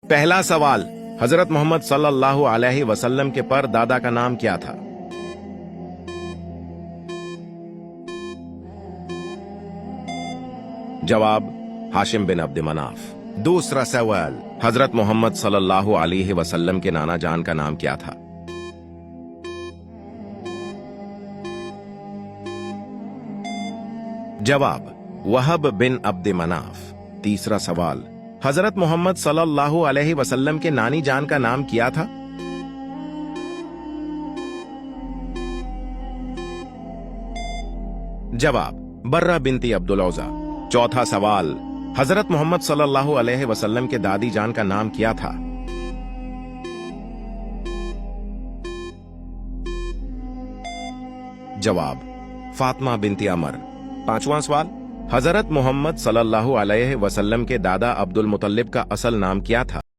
پہلا سوال، حضرت محمد صلی اللہ علیہ وسلم کے پر دادا کا نام کیا تھا؟ جواب، ہاشم بن عبد مناف۔ دوسرا سوال، حضرت محمد صلی اللہ علیہ وسلم کے نانا جان کا نام کیا تھا؟ جواب، وہب بن عبد مناف۔ تیسرا سوال، حضرت محمد صلی اللہ علیہ وسلم کے نانی جان کا نام کیا تھا؟ جواب، برہ بنت عبد العزیٰ۔ چوتھا سوال، حضرت محمد صلی اللہ علیہ وسلم کے دادی جان کا نام کیا تھا؟ جواب، فاطمہ بنت عمر۔ پانچواں سوال، حضرت محمد صلی اللہ علیہ وسلم کے دادا عبد المطلب کا اصل نام کیا تھا؟